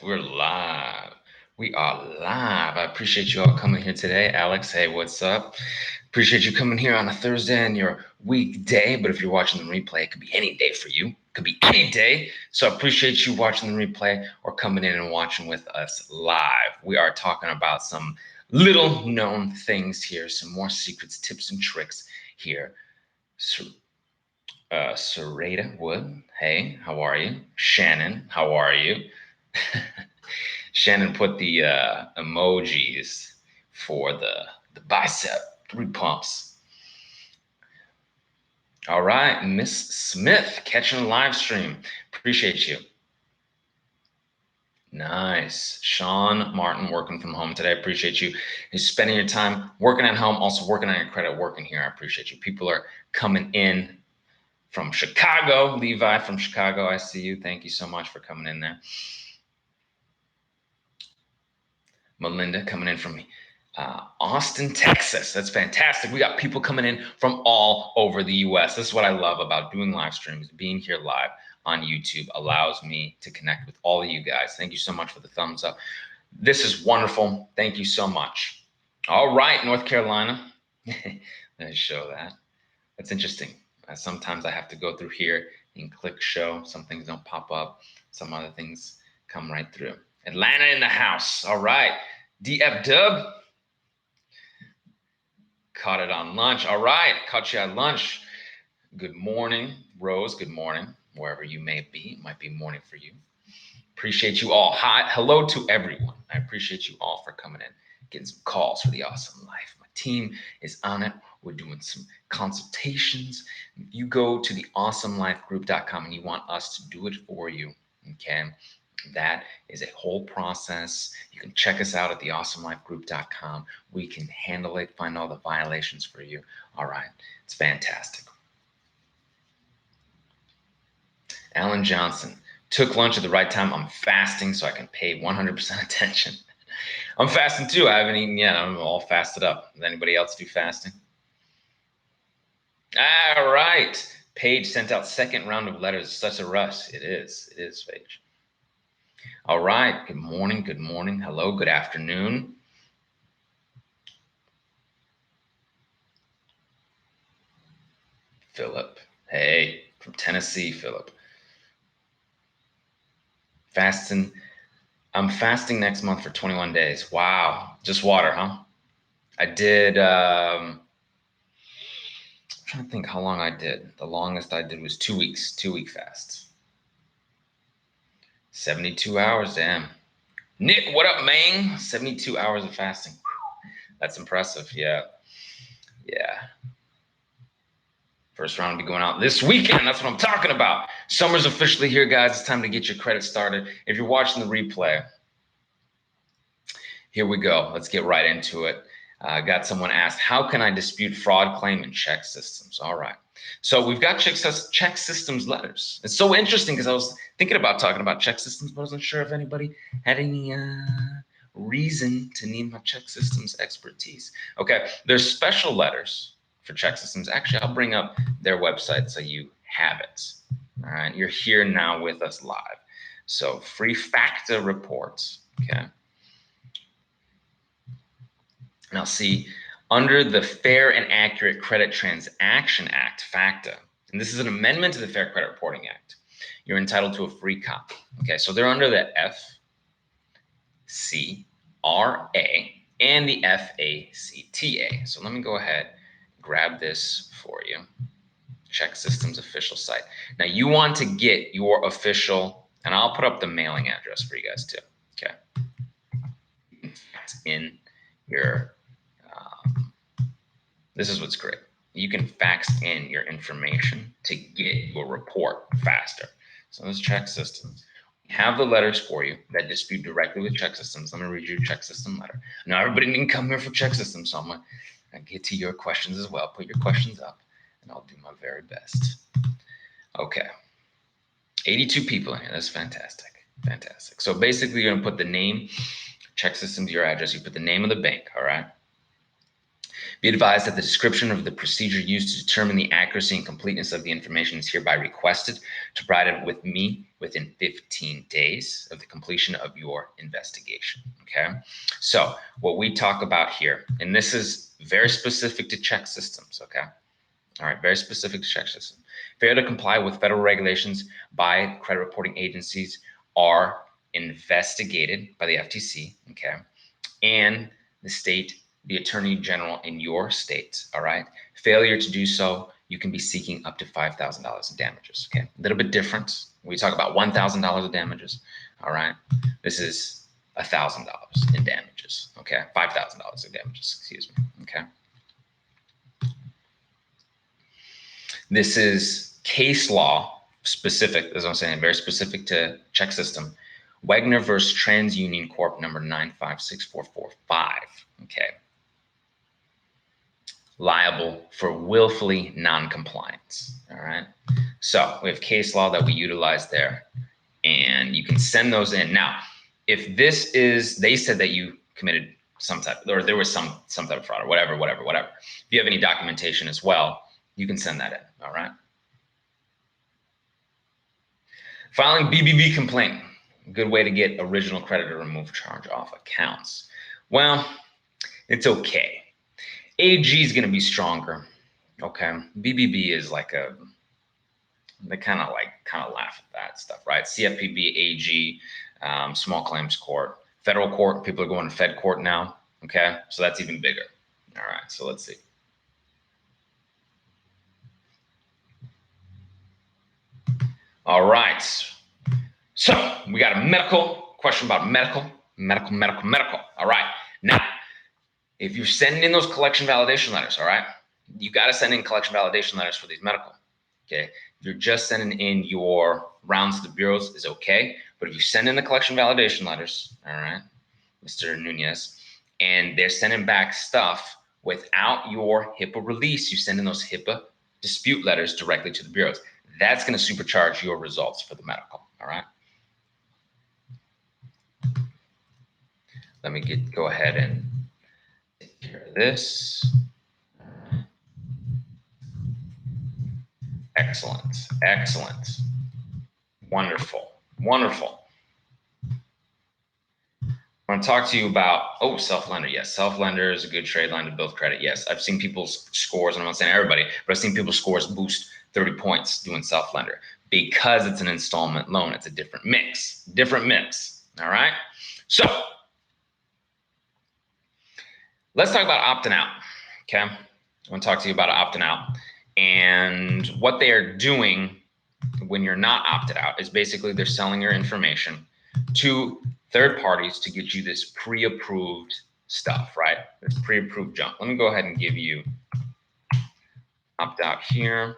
right, we're live. We are live. I appreciate you all coming here today. Alex, hey, what's up? Appreciate you coming here on a Thursday and your weekday. But if you're watching the replay, it could be any day for you. It could be any day. So I appreciate you watching the replay or coming in and watching with us live. We are talking about some little known things here, some more secrets, tips, and tricks here. So Sarada Wood, hey, how are you? Shannon, how are you? Shannon put the emojis for the bicep, 3 pumps. All right, Miss Smith, catching a live stream. Appreciate you. Nice. Sean Martin working from home today. Appreciate you. You're spending your time working at home, also working on your credit, working here. I appreciate you. People are coming in from Chicago. Levi from Chicago, I see you. Thank you so much for coming in there. Melinda coming in from Austin, Texas. That's fantastic. We got people coming in from all over the US. This is what I love about doing live streams. Being here live on YouTube allows me to connect with all of you guys. Thank you so much for the thumbs up. This is wonderful. Thank you so much. All right, North Carolina. Let's show that. That's interesting. Sometimes I have to go through here and click show. Some things don't pop up. Some other things come right through. Atlanta in the house. All right. DF Dub. Caught it on lunch. All right. Caught you at lunch. Good morning, Rose. Good morning, wherever you may be. It might be morning for you. Appreciate you all. Hi. Hello to everyone. I appreciate you all for coming in, getting some calls for the awesome life. My team is on it. We're doing some consultations. If you go to the awesomelifegroup.com and you want us to do it for you, okay? That is a whole process. You can check us out at theawesomelifegroup.com. We can handle it, find all the violations for you. All right, it's fantastic. Alan Johnson, took lunch at the right time. I'm fasting so I can pay 100% attention. I'm fasting too. I haven't eaten yet. I'm all fasted up. Does anybody else do fasting? All right. Paige sent out second round of letters. Such a rush. It is. It is, Paige. All right. Good morning. Good morning. Hello. Good afternoon. Philip. Hey, from Tennessee, Philip. Fasting. I'm fasting next month for 21 days. Wow. Just water, huh? I did. I'm trying to think how long I did. The longest I did was 2 weeks, 2-week fast. 72 hours, damn. Nick, what up, man? 72 hours of fasting. That's impressive. Yeah. Yeah. First round will be going out this weekend. That's what I'm talking about. Summer's officially here, guys. It's time to get your credit started. If you're watching the replay, here we go. Let's get right into it. Got someone asked, how can I dispute fraud claim in check systems? All right. So we've got check systems letters. It's so interesting because I was thinking about talking about check systems, but I wasn't sure if anybody had any reason to need my check systems expertise. Okay, there's special letters for check systems. Actually, I'll bring up their website so you have it. All right, you're here now with us live. So free FACTA reports, okay? Now see, under the Fair and Accurate Credit Transaction Act, FACTA, and this is an amendment to the Fair Credit Reporting Act, you're entitled to a free copy. Okay, so they're under the FCRA and the FACTA. So let me go ahead, grab this for you. Check Systems official site. Now you want to get your official, and I'll put up the mailing address for you guys too. Okay, it's in your. This is what's great. You can fax in your information to get your report faster. So let's check systems. We have the letters for you that dispute directly with check systems. Let me read you a check system letter. Now everybody didn't come here for check systems, so I'm gonna get to your questions as well. Put your questions up and I'll do my very best. Okay. 82 people in here. That's fantastic. Fantastic. So basically you're gonna put the name, check systems, your address, you put the name of the bank, all right? Be advised that the description of the procedure used to determine the accuracy and completeness of the information is hereby requested to provide it with me within 15 days of the completion of your investigation. Okay, so what we talk about here, and this is very specific to check systems. Okay, all right, very specific to check system. Failure to comply with federal regulations by credit reporting agencies are investigated by the FTC. Okay, and the state, the attorney general in your state. All right. Failure to do so, you can be seeking up to $5,000 in damages. Okay. A little bit different. We talk about $1,000 of damages. All right. This is $1,000 in damages. Okay. $5,000 in damages. Excuse me. Okay. This is case law specific, as I'm saying, very specific to check system. Wagner versus TransUnion Corp. Number 956445. Okay. Liable for willfully non-compliance. All right. So we have case law that we utilize there, and you can send those in. Now, if this is, they said that you committed some type, or there was some type of fraud, or whatever. If you have any documentation as well, you can send that in. All right. Filing BBB complaint. Good way to get original creditor remove charge off accounts. Well, it's okay. AG is going to be stronger. Okay. BBB is like they kind of laugh at that stuff, right? CFPB, AG, small claims court, federal court. People are going to Fed court now. Okay. So that's even bigger. All right. So let's see. All right. So we got a medical question about medical. All right. Now, if you're sending in those collection validation letters, all right, you got to send in collection validation letters for these medical. Okay. If you're just sending in your rounds to the bureaus is okay. But if you send in the collection validation letters, all right, Mr. Nunez, and they're sending back stuff without your HIPAA release, you send in those HIPAA dispute letters directly to the bureaus. That's going to supercharge your results for the medical. All right. Let me go ahead and take care of this. Excellent. Wonderful. I want to talk to you about, self-lender. Yes, self-lender is a good trade line to build credit. Yes, I've seen people's scores, and I'm not saying everybody, but I've seen people's scores boost 30 points doing self-lender because it's an installment loan. It's a different mix. All right. So let's talk about opting out. Okay. I want to talk to you about opting out, and what they are doing when you're not opted out is basically they're selling your information to third parties to get you this pre-approved stuff, right? This pre-approved junk. Let me go ahead and give you opt out here.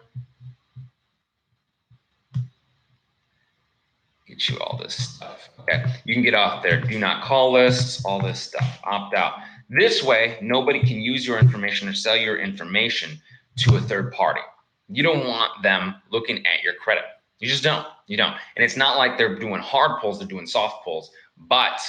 Get you all this stuff. Okay. You can get off their do not call lists, all this stuff. Opt out. This way, nobody can use your information or sell your information to a third party. You don't want them looking at your credit. You just don't. You don't. And it's not like they're doing hard pulls, they're doing soft pulls. But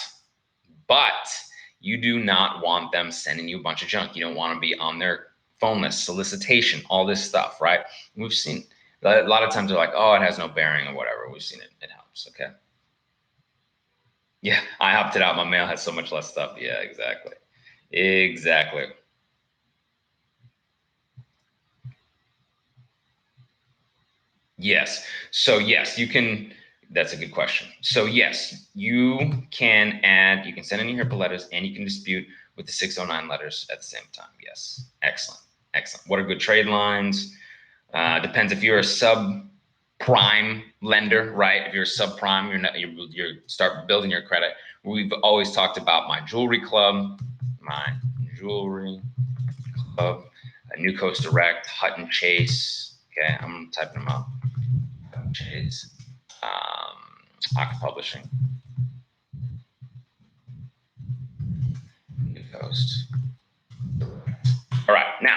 you do not want them sending you a bunch of junk. You don't want to be on their phone list, solicitation, all this stuff, right? We've seen a lot of times they're like, oh, it has no bearing or whatever. We've seen it. It helps. Okay. Yeah, I opted out. My mail has so much less stuff. Yeah, exactly. Yes. So yes, you can. That's a good question. So yes, you can add, you can send in your HIPAA letters and you can dispute with the 609 letters at the same time. Yes. Excellent. What are good trade lines? Depends if you're a subprime lender, right? If you're a subprime, you're start building your credit. We've always talked about my jewelry club, New Coast Direct, Hutton Chase. Okay, I'm typing them up. Hutton Chase. Ox Publishing, New Coast. All right, now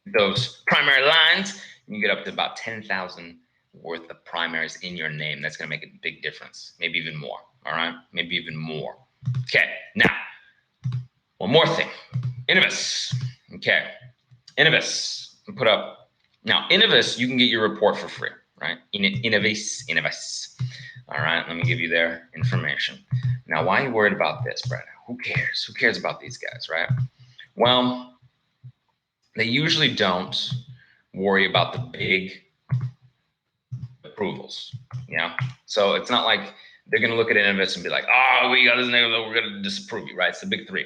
those primary lines, you get up to about 10,000 worth of primaries in your name. That's going to make a big difference, maybe even more. All right, maybe even more. Okay, now one more thing, Innovis. Okay, Innovis, put up. Now, Innovis, you can get your report for free, right? Innovis. All right, let me give you their information. Now, why are you worried about this, Brad? Who cares? Who cares about these guys, right? Well, they usually don't worry about the big approvals, So it's not like they're going to look at Innovis and be like, oh, we got this negative, we're going to disapprove you, right? It's the big three.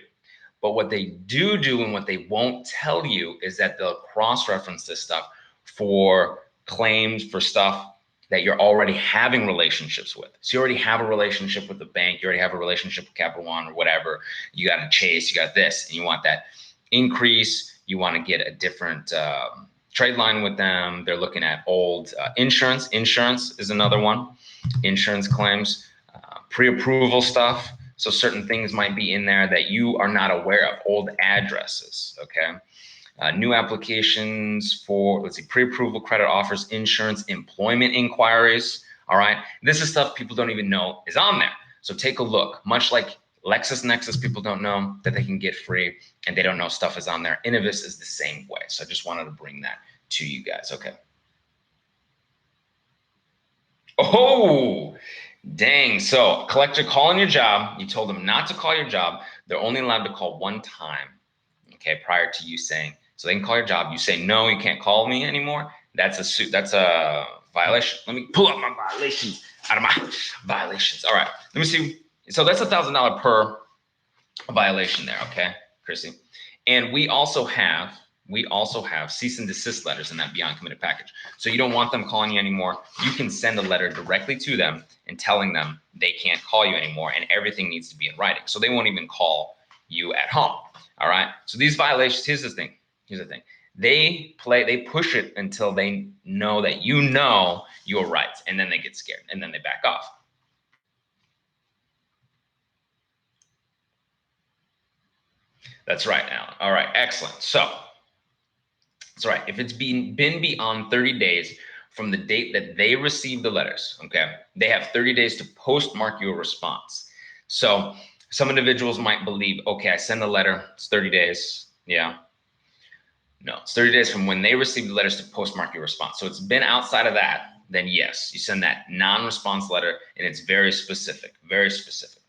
But what they do and what they won't tell you is that they'll cross-reference this stuff for claims for stuff that you're already having relationships with. So you already have a relationship with the bank, you already have a relationship with Capital One or whatever. You got a Chase, you got this, and you want that increase. You want to get a different trade line with them. They're looking at old insurance. Insurance is another one. Insurance claims, pre-approval stuff. So certain things might be in there that you are not aware of, old addresses, okay? New applications for, let's see, pre-approval credit offers, insurance, employment inquiries, all right? This is stuff people don't even know is on there. So take a look. Much like LexisNexis, people don't know that they can get free, and they don't know stuff is on there. Innovis is the same way. So I just wanted to bring that to you guys, okay? Oh, dang. So collector calling your job. You told them not to call your job. They're only allowed to call one time, okay, prior to you saying, so they can call your job. You say, no, you can't call me anymore. That's a suit. That's a violation. Let me pull up my violations out of my violations. All right, let me see. So that's $1,000 per violation there, okay, Chrissy? And we also have cease and desist letters in that beyond committed package. So you don't want them calling you anymore. You can send a letter directly to them and telling them they can't call you anymore, and everything needs to be in writing. So they won't even call you at home. All right. So these violations, here's the thing. They push it until they know that you know your rights, and then they get scared, and then they back off. That's right, Alan. All right, excellent. So that's right. If it's been beyond 30 days from the date that they received the letters, okay, they have 30 days to postmark your response. So some individuals might believe, okay, I send a letter, it's 30 days. Yeah. No, it's 30 days from when they receive the letters to postmark your response. So it's been outside of that, then yes, you send that non-response letter, and it's very specific, very specific.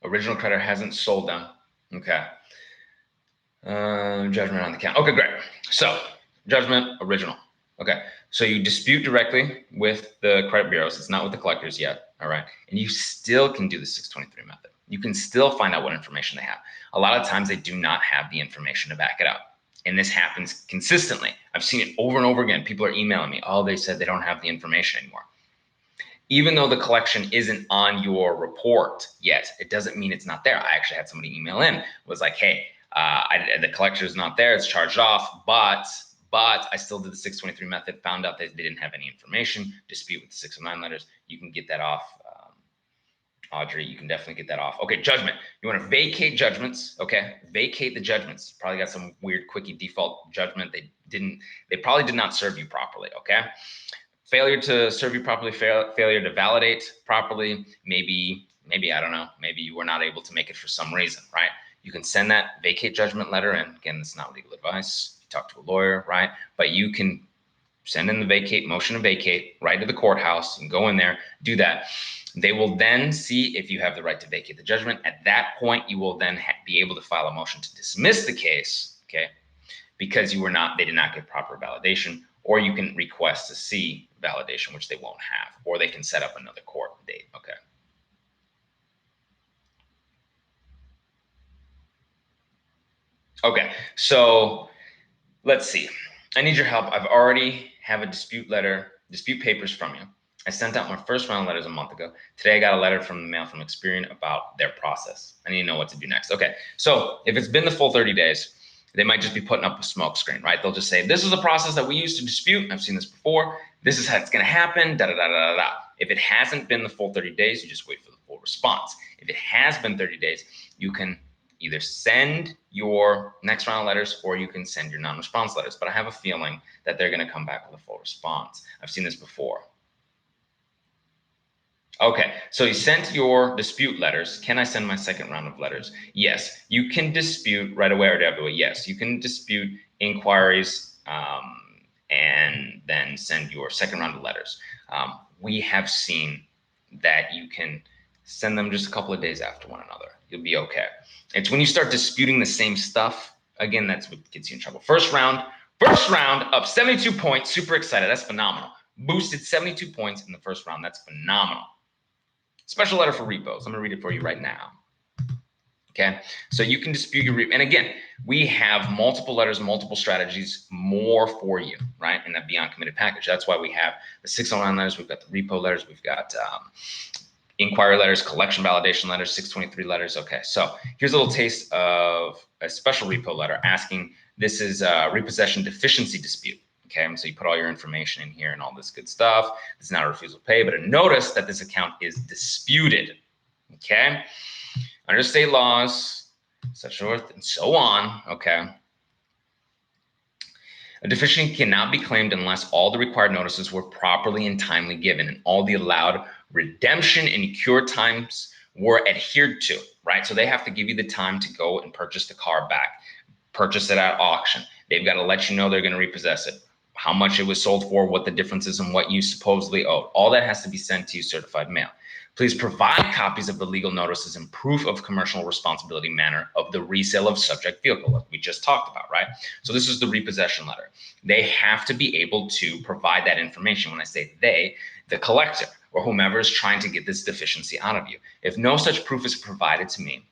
Original creditor hasn't sold them. Okay. Judgment on the account. Okay, great. So judgment, original. Okay. So you dispute directly with the credit bureaus. It's not with the collectors yet. All right. And you still can do the 623 method. You can still find out what information they have. A lot of times they do not have the information to back it up. And this happens consistently. I've seen it over and over again. People are emailing me. Oh, they said they don't have the information anymore. Even though the collection isn't on your report yet, it doesn't mean it's not there. I actually had somebody email in, was like, hey, the collection is not there, it's charged off, but I still did the 623 method, found out that they didn't have any information, dispute with the 609 letters. You can get that off. Audrey, you can definitely get that off. Okay, judgment. You want to vacate judgments, okay? Vacate the judgments. Probably got some weird quickie default judgment. They probably did not serve you properly, okay? Failure to serve you properly, failure to validate properly, maybe, I don't know, maybe you were not able to make it for some reason, right? You can send that vacate judgment letter in. Again, it's not legal advice. You talk to a lawyer, right? But you can send in the vacate, motion to vacate, right to the courthouse, and go in there, do that. They will then see if you have the right to vacate the judgment. At that point, you will then be able to file a motion to dismiss the case, okay? Because they did not get proper validation, or you can request to see validation, which they won't have, or they can set up another court date, okay? Okay, so let's see. I need your help. I've already have a dispute papers from you. I sent out my first round of letters a month ago. Today I got a letter from the mail from Experian about their process. I need to know what to do next. Okay, so if it's been the full 30 days, they might just be putting up a smoke screen, right? They'll just say, this is a process that we used to dispute. I've seen this before. This is how it's going to happen, da, da, da, da, da, da. If it hasn't been the full 30 days, you just wait for the full full response. If it has been 30 days, you can either send your next round of letters or you can send your non-response letters. But I have a feeling that they're going to come back with a full response. I've seen this before. Okay, so you sent your dispute letters. Can I send my second round of letters? Yes, you can dispute right away or every way. Yes, you can dispute inquiries and then send your second round of letters. We have seen that you can send them just a couple of days after one another. You'll be okay. It's when you start disputing the same stuff, again, that's what gets you in trouble. First round up 72 points. Super excited. That's phenomenal. Boosted 72 points in the first round. That's phenomenal. Special letter for repos. I'm going to read it for you right now. Okay, so you can dispute your repo. And again, we have multiple letters, multiple strategies, more for you, right? In that Beyond Committed package. That's why we have the 609 letters. We've got the repo letters. We've got inquiry letters, collection validation letters, 623 letters. Okay, so here's a little taste of a special repo letter asking, this is a repossession deficiency dispute. Okay, so you put all your information in here and all this good stuff. It's not a refusal to pay, but notice that this account is disputed. Okay, under state laws, such forth and so on. Okay, a deficiency cannot be claimed unless all the required notices were properly and timely given and all the allowed redemption and cure times were adhered to, right? So they have to give you the time to go and purchase the car back, purchase it at auction. They've got to let you know they're going to repossess it, how much it was sold for, what the difference is, and what you supposedly owed. All that has to be sent to you certified mail. Please provide copies of the legal notices and proof of commercial responsibility manner of the resale of subject vehicle, like we just talked about, right? So this is the repossession letter. They have to be able to provide that information. When I say they, the collector or whomever is trying to get this deficiency out of you. If no such proof is provided to me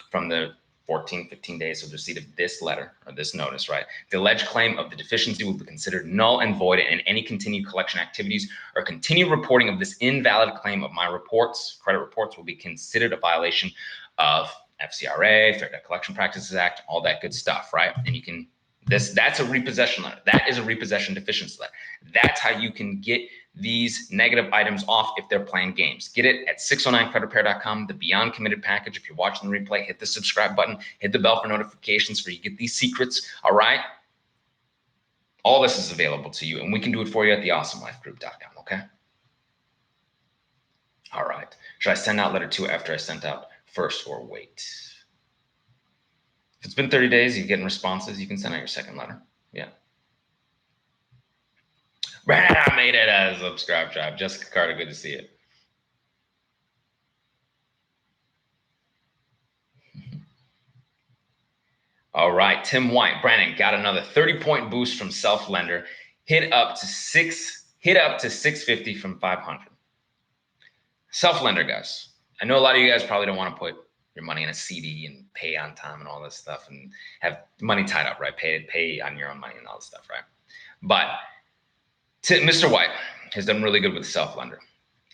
from the 14, 15 days of receipt of this letter or this notice, right? The alleged claim of the deficiency will be considered null and void, and any continued collection activities or continued reporting of this invalid claim of my reports, credit reports, will be considered a violation of FCRA, Fair Debt Collection Practices Act, all that good stuff, right? And you can, that's a repossession letter. That is a repossession deficiency letter. That's how you can get these negative items off if they're playing games. Get it at 609creditrepair.com, the Beyond Committed package. If you're watching the replay, hit the subscribe button, hit the bell for notifications for you get these secrets, all right? All this is available to you, and we can do it for you at theawesomelifegroup.com, okay? All right. Should I send out letter 2 after I sent out first or wait? If it's been 30 days, you're getting responses, you can send out your second letter. Yeah. Brandon, I made it as a subscribe tribe. Jessica Carter, good to see you. All right, Tim White, Brandon got another 30-point boost from Self-Lender. Hit up to 650 from 500. Self-Lender, guys. I know a lot of you guys probably don't want to put your money in a CD and pay on time and all this stuff and have money tied up, right? Pay on your own money and all this stuff, right? But Mr. White has done really good with Self-Lender.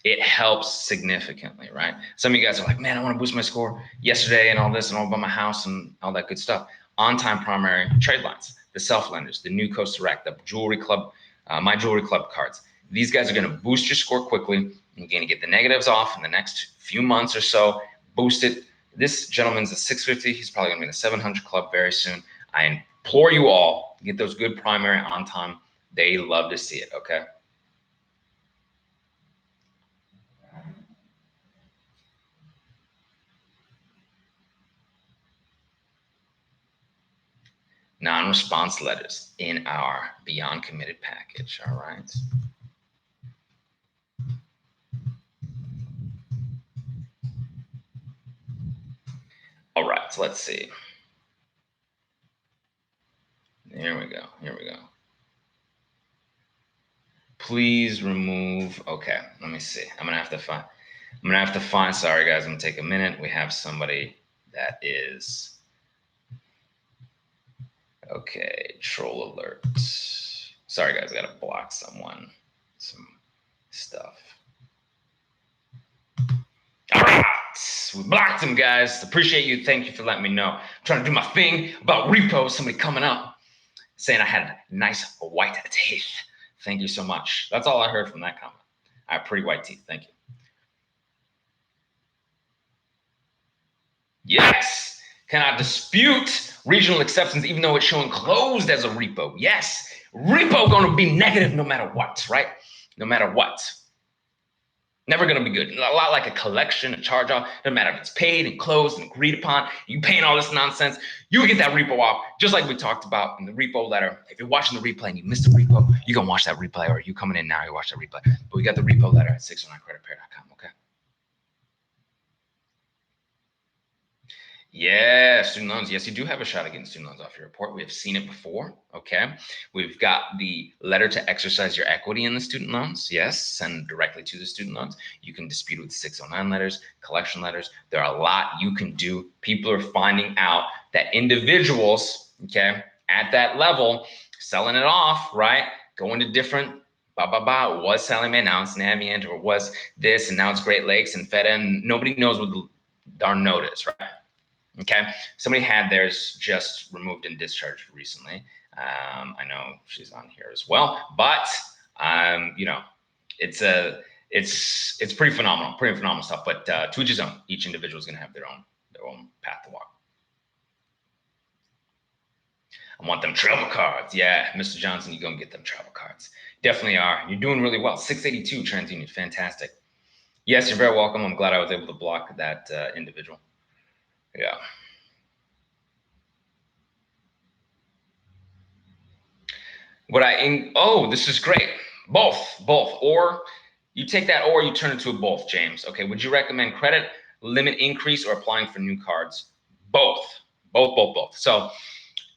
It helps significantly, right? Some of you guys are like, man, I want to boost my score yesterday and all this and all about my house and all that good stuff. On-time primary trade lines, the Self-Lenders, the New Coast Direct, the Jewelry Club, My Jewelry Club cards. These guys are going to boost your score quickly. You're going to get the negatives off in the next few months or so. Boost it. This gentleman's a 650. He's probably going to be in the 700 club very soon. I implore you all to get those good primary on time. They love to see it, okay? Non-response letters in our Beyond Committed package, all right? All right, so let's see. Here we go, here we go. Please remove, okay, let me see. I'm gonna have to find, sorry guys, I'm gonna take a minute. We have somebody that is, okay, troll alert. Sorry guys, I gotta block some stuff. All right, we blocked him, guys. Appreciate you. Thank you for letting me know. I'm trying to do my thing about repos. Somebody coming up saying I had nice white teeth. Thank you so much. That's all I heard from that comment. I have pretty white teeth. Thank you. Yes. Cannot dispute regional acceptance even though it's showing closed as a repo. Yes. Repo going to be negative no matter what, right? No matter what. Never going to be good. A lot like a collection, a charge off. Doesn't matter if it's paid and closed and agreed upon. You paying all this nonsense. You will get that repo off, just like we talked about in the repo letter. If you're watching the replay and you missed the repo, you can watch that replay, or you coming in now, you watch that replay. But we got the repo letter at 609creditpair.com, okay? Yeah, student loans. Yes, you do have a shot at getting student loans off your report. We have seen it before. Okay. We've got the letter to exercise your equity in the student loans. Yes, send directly to the student loans. You can dispute with 609 letters, collection letters. There are a lot you can do. People are finding out that individuals, okay, at that level, selling it off, right? Going to different was Sally Mae, now it's Navient, or was this, and now it's Great Lakes and Fed, and nobody knows what the darn note is, right? Okay, somebody had theirs just removed and discharged recently. I know she's on here as well, but you know, it's pretty phenomenal stuff. But to each his own. Each individual is going to have their own path to walk. I want them travel cards. Yeah, Mr. Johnson, you're gonna get them travel cards. Definitely are. You're doing really well. 682 TransUnion, fantastic. Yes, you're very welcome. I'm glad I was able to block that individual. Yeah. Oh, this is great. Both, or you take that or you turn it to a both, James. Okay, would you recommend credit limit increase or applying for new cards? Both. So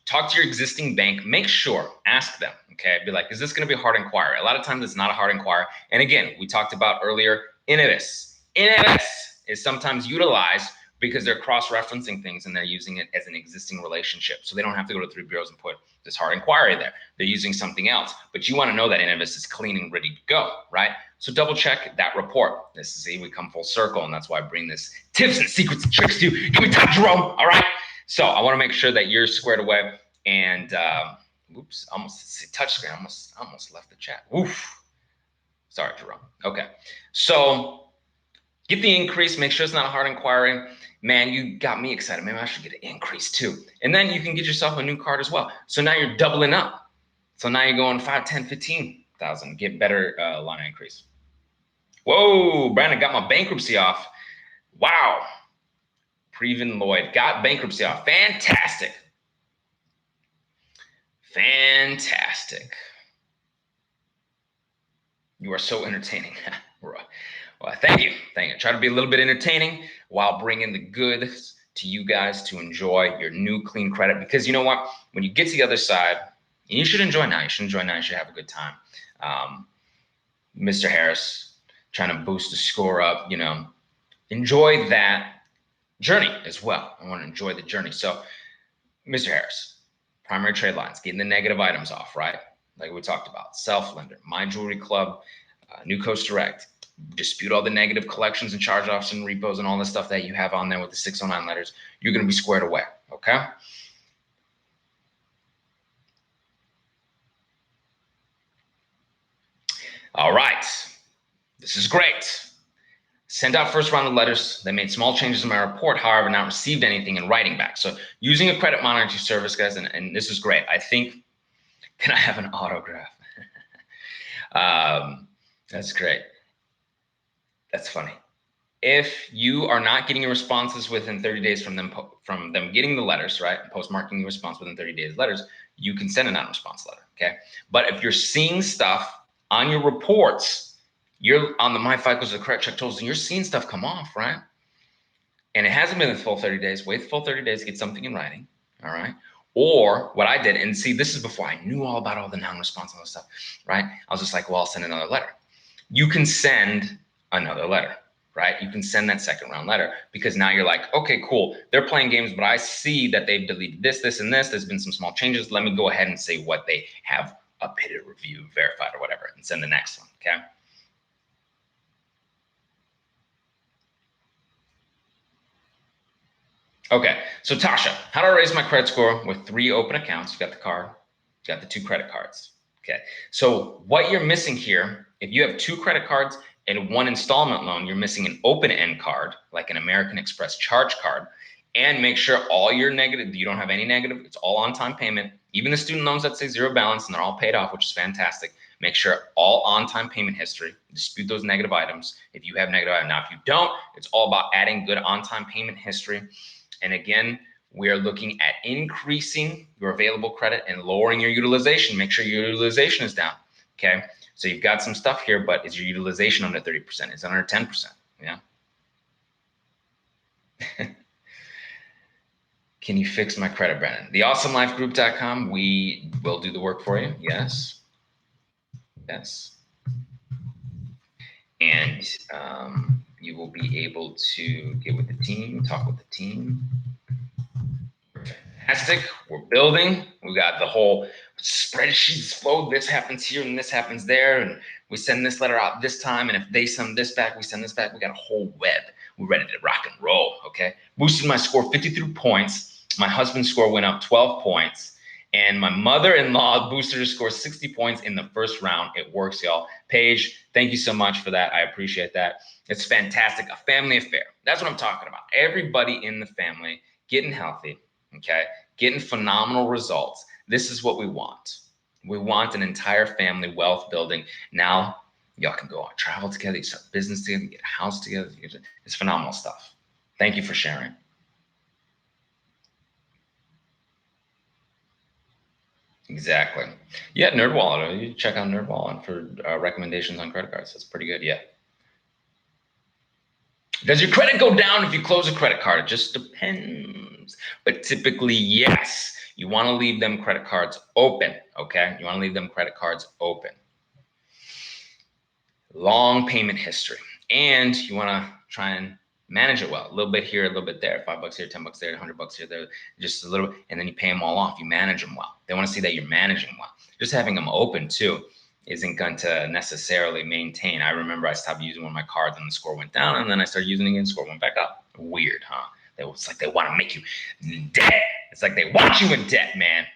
talk to your existing bank, make sure, ask them, okay? Be like, is this gonna be a hard inquiry? A lot of times it's not a hard inquiry. And again, we talked about earlier, Innovis. Innovis is sometimes utilized because they're cross-referencing things and they're using it as an existing relationship. So they don't have to go to 3 bureaus and put this hard inquiry there. They're using something else. But you want to know that Innovis is clean and ready to go, right? So double check that report. This is, see, we come full circle, and that's why I bring this tips and secrets and tricks to you. Give me time, Jerome, all right? So I want to make sure that you're squared away. And oops, almost touch screen. Almost left the chat. Oof. Sorry, Jerome. Okay. So get the increase. Make sure it's not a hard inquiry. Man, you got me excited. Maybe I should get an increase too. And then you can get yourself a new card as well. So now you're doubling up. So now you're going 5, 10, 15,000. Get better line increase. Whoa, Brandon got my bankruptcy off. Wow. Preven Lloyd got bankruptcy off. Fantastic. Fantastic. You are so entertaining. Well, thank you. Try to be a little bit entertaining while bringing the goods to you guys to enjoy your new clean credit. Because you know what? When you get to the other side, and you should enjoy now. You should have a good time. Mr. Harris, trying to boost the score up, you know, enjoy that journey as well. I want to enjoy the journey. So, Mr. Harris, primary trade lines, getting the negative items off, right? Like we talked about, Self-Lender, My Jewelry Club, New Coast Direct, dispute all the negative collections and charge-offs and repos and all the stuff that you have on there with the 609 letters. You're going to be squared away, okay? All right, this is great. Sent out first round of letters. They made small changes in my report, however, not received anything in writing back. So using a credit monitoring service, guys, and this is great. I think, can I have an autograph? That's great. That's funny. If you are not getting your responses within 30 days from them getting the letters, right, postmarking your response within 30 days letters, you can send a non-response letter, okay? But if you're seeing stuff on your reports, you're on the My FICO's, the credit check totals, and you're seeing stuff come off, right? And it hasn't been the full 30 days. Wait the full 30 days, get something in writing, all right? Or what I did, and see, this is before I knew all about all the non-response and all this stuff, right? I was just like, well, I'll send another letter. You can send another letter, right? You can send that second round letter because now you're like, okay, cool. They're playing games, but I see that they've deleted this, this, and this. There's been some small changes. Let me go ahead and say what they have updated, reviewed, verified, or whatever, and send the next one, okay? Okay, so Tasha, how do I raise my credit score with 3 open accounts? You got the card, you got the 2 credit cards. Okay, so what you're missing here, if you have 2 credit cards and 1 installment loan, you're missing an open-end card, like an American Express charge card, And make sure all your negative, you don't have any negative, it's all on-time payment. Even the student loans that say zero balance and they're all paid off, which is fantastic. Make sure all on-time payment history, dispute those negative items if you have negative items. Now, if you don't, it's all about adding good on-time payment history. And again, we are looking at increasing your available credit and lowering your utilization. Make sure your utilization is down, okay? So you've got some stuff here, but is your utilization under 30%? Is it under 10%? Yeah. Can you fix my credit, Brandon? TheAwesomeLifeGroup.com, we will do the work for you. Yes. Yes. And you will be able to get with the team, talk with the team. Fantastic. We're building. We got the whole spreadsheets flow. This happens here and this happens there. And we send this letter out this time. And if they send this back, we send this back. We got a whole web. We're ready to rock and roll. Okay. Boosted my score 53 points. My husband's score went up 12 points. And my mother-in-law boosted her score 60 points in the first round. It works, y'all. Paige, thank you so much for that. I appreciate that. It's fantastic. A family affair. That's what I'm talking about. Everybody in the family getting healthy, okay? Getting phenomenal results. This is what we want. We want an entire family wealth building. Now, y'all can go out, travel together, you start business together, you get a house together. It's phenomenal stuff. Thank you for sharing. Exactly. Yeah, NerdWallet. You check out NerdWallet for recommendations on credit cards. That's pretty good. Yeah. Does your credit go down if you close a credit card? It just depends. But typically, yes. You want to leave them credit cards open. Okay. You want to leave them credit cards open. Long payment history. And you want to try and manage it well. A little bit here, a little bit there. $5 here, $10 there, $100 here, there, just a little bit. And then you pay them all off. You manage them well. They want to see that you're managing well. Just having them open too isn't going to necessarily maintain. I remember I stopped using one of my cards and the score went down, and then I started using it and the score went back up. Weird, huh? It's like they want to make you in debt. It's like they want you in debt, man.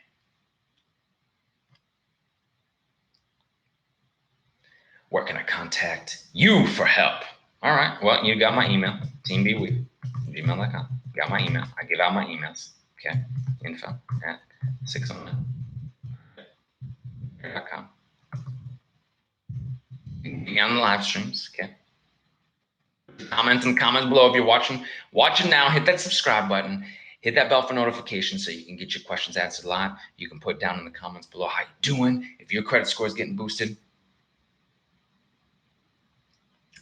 Where can I contact you for help? All right. Well, you got my email, teambweek@gmail.com. Got my email. I give out my emails. Okay. info@609.com. You can be on the live streams. Okay. Comments in the comments below. If you're watching now, hit that subscribe button. Hit that bell for notifications so you can get your questions answered live. You can put down in the comments below how you doing. If your credit score is getting boosted,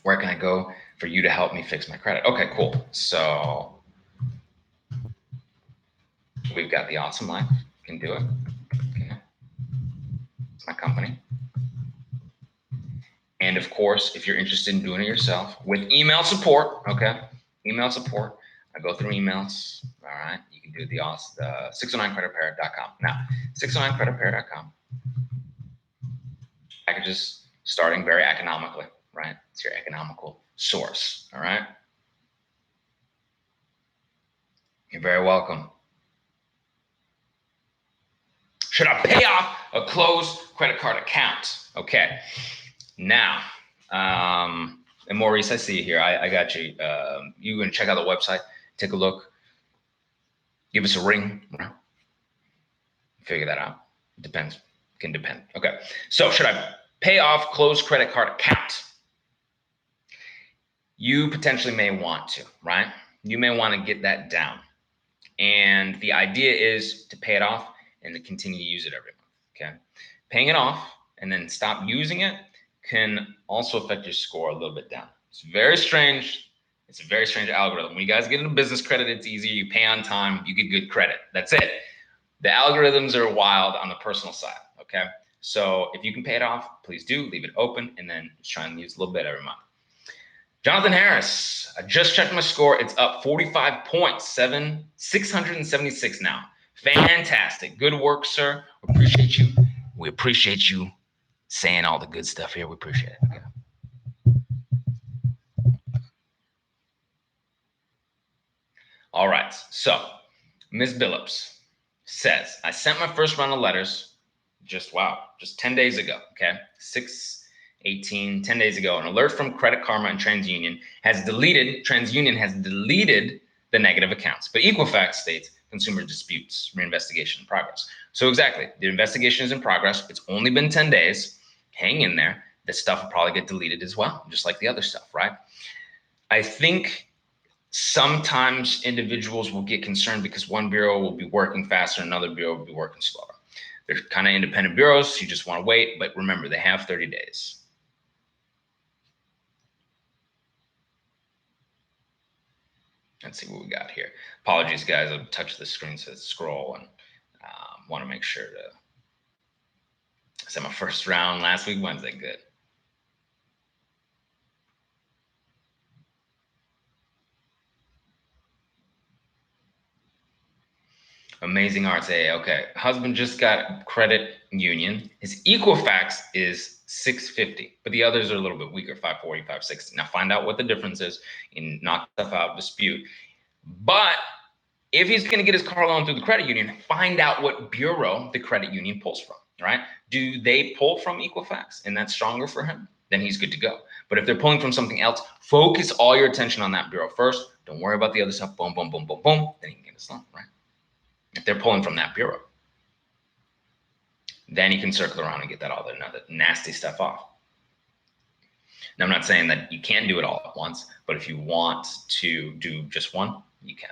where can I go for you to help me fix my credit? Okay, cool. So we've got the Awesome Life. Can do it. Okay. It's my company. And of course, if you're interested in doing it yourself with email support, okay, email support. I go through emails. All right, you can do the 609creditrepair.com. Now, 609creditrepair.com. Packages starting very economically, right? It's your economical source. All right. You're very welcome. Should I pay off a closed credit card account? Okay. Now, and Maurice, I see you here. I got you. You can check out the website, take a look, give us a ring. Figure that out. Depends. Can depend. Okay. So should I pay off closed credit card account? You potentially may want to, right? You may want to get that down. And the idea is to pay it off and to continue to use it every month. Okay. Paying it off and then stop using it can also affect your score a little bit down. It's very strange. It's a very strange algorithm. When you guys get into business credit, it's easier. You pay on time, you get good credit. That's it. The algorithms are wild on the personal side, okay? So if you can pay it off, please do. Leave it open and then just try and use a little bit every month. Jonathan Harris, I just checked my score. It's up 45 points, 676 now. Fantastic. Good work, sir. We appreciate you. We appreciate you saying all the good stuff here. We appreciate it. Okay. All right. So Ms. Billups says, I sent my first round of letters just 10 days ago. Okay. 6/18, 10 days ago. An alert from Credit Karma and TransUnion has deleted the negative accounts. But Equifax states consumer disputes, reinvestigation in progress. So exactly, the investigation is in progress. It's only been 10 days. Hang in there. This stuff will probably get deleted as well, just like the other stuff, right? I think sometimes individuals will get concerned because one bureau will be working faster, another bureau will be working slower. They're kind of independent bureaus. You just want to wait, but remember, they have 30 days. Let's see what we got here. Apologies, guys. I've touched the screen to scroll and want to make sure to set my first round last week, Wednesday. Good. Amazing Arts A. Okay. Husband just got credit union. His Equifax is 650, but the others are a little bit weaker, 540, 560. Now find out what the difference is and knock stuff out, dispute. But if he's going to get his car loan through the credit union, find out what bureau the credit union pulls from, right? Do they pull from Equifax and that's stronger for him? Then he's good to go. But if they're pulling from something else, focus all your attention on that bureau first. Don't worry about the other stuff. Boom, boom, boom, boom, boom. Then you can get his loan, right? If they're pulling from that bureau, then you can circle around and get that all the nasty stuff off. Now, I'm not saying that you can't do it all at once, but if you want to do just one, you can.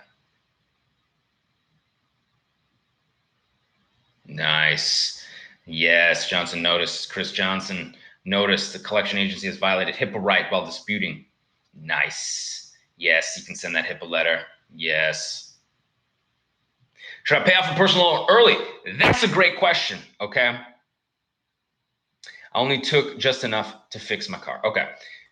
Nice. Yes, Johnson noticed. Chris Johnson noticed the collection agency has violated HIPAA right while disputing. Nice. Yes, you can send that HIPAA letter. Yes. Should I pay off a personal loan early? That's a great question, okay? I only took just enough to fix my car. Okay,